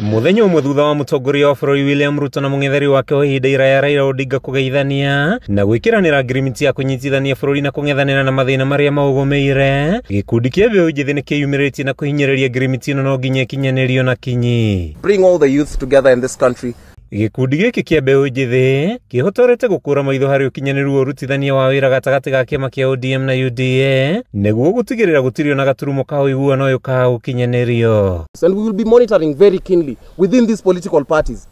Muthenya umwe thutha wa mutongoria wa bururi William Ruto na mung'etheri wake wa ihinda iraya Raila Odinga kugeithania na gwikiranira agreement ya kunyitithania bururi na kung'ethanira na mathina maria maugumeire, gikundi kia mbeũ njithi ni kiyumiritie na kuhinyiriria agreement ino no nginya ikinyanirio na kinyi. Bring all the youth together in this country. Gikundi giki kia mbeũ njithi kihotorete gukura maitho hari ukinyaniru wa urutithania wa wira gatagati ga kiama kia ODM na UDA niguo gutigirira gutirio na gaturumo ka uiguano uyu ka ukinyanirio. And we will be monitoring very keenly within these political parties.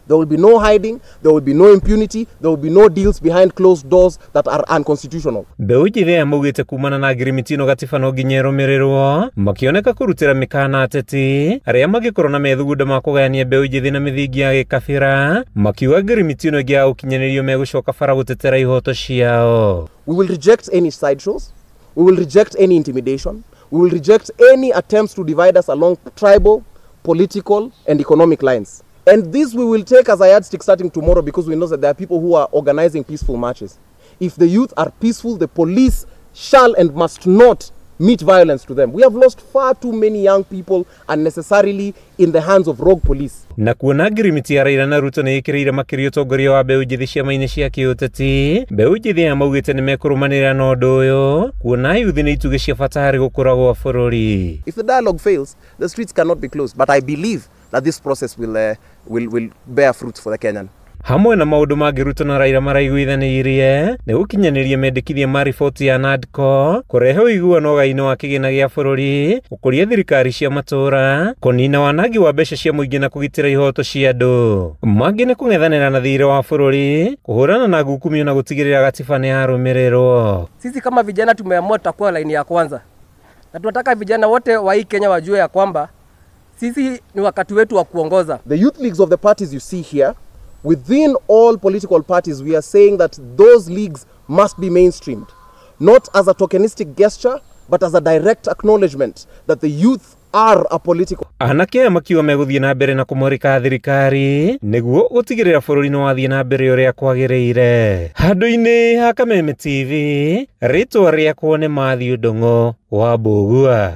There will be no hiding, there will be no impunity, there will be no deals behind closed doors that are unconstitutional. Mbeũ njithi amaugite kumana na agreement ino gatiba no nginya irumirirwo, makioneka kurutira mikana ateti aria magikorwo na methugunda ma kugayania mbeũ njithi na mithingi ya gikabira, makiuga agreement ino gia ukinyanirio megucoka bara gutetera ihoto ciao. We will reject any sideshows, we will reject any intimidation, we will reject any attempts to divide us along tribal, political and economic lines. And this we will take as a yardstick starting tomorrow, because we know that there are people who are organizing peaceful marches. If the youth are peaceful, the police shall and must not meet violence to them. We have lost far too many young people unnecessarily in the hands of rogue police. Na kuona agreement ya Raila na Ruto ni ikirire makirio utongoria wa mbeũ njithi ciama-ini cia kiuteti, mbeũ njithi amaugite ni mekurumanira na undu uyu, kuona yuthi ni itugi cia bata hari gukura gwa bururi. If the dialogue fails, the streets cannot be closed. But I believe that this process will bear fruit for the Kenyan. Hamwe na maundu mangi Ruto na Raila maraiguithanirie ni gukinyaniria mendekithia ma riboti ya NADCO, kurehe uiguano gaino wa kigina gia bururi, gukuria thirikari cia matura, kunina wanangi wa mbeca cia muingi na kugitira ihoto cia andu. Mangi ni kung'ethanira na thirĩ wa bururi, kuhurana na ngukumio na gutigirira gatiba ni yarumirirwo. Sisi kama vijana tumeamua tutakuwa laini ya kwanza, na tunataka vijana wote wa hii Kenya wajue ya kwamba sisi ni wakati wetu wa kuongoza. The youth leagues of the parties you see here, within all political parties, we are saying that those leagues must be mainstreamed, not as a tokenistic gesture, but as a direct acknowledgement that the youth are a political. Anake makiwa meguthie na mbere na kumurika thirikari niguo gutigirira bururi no wathie na mbere uria kwagiriire. Handu-ini ha Kameme TV, ritwa riakwa ni Matthew Ndung'u wa Mbugua.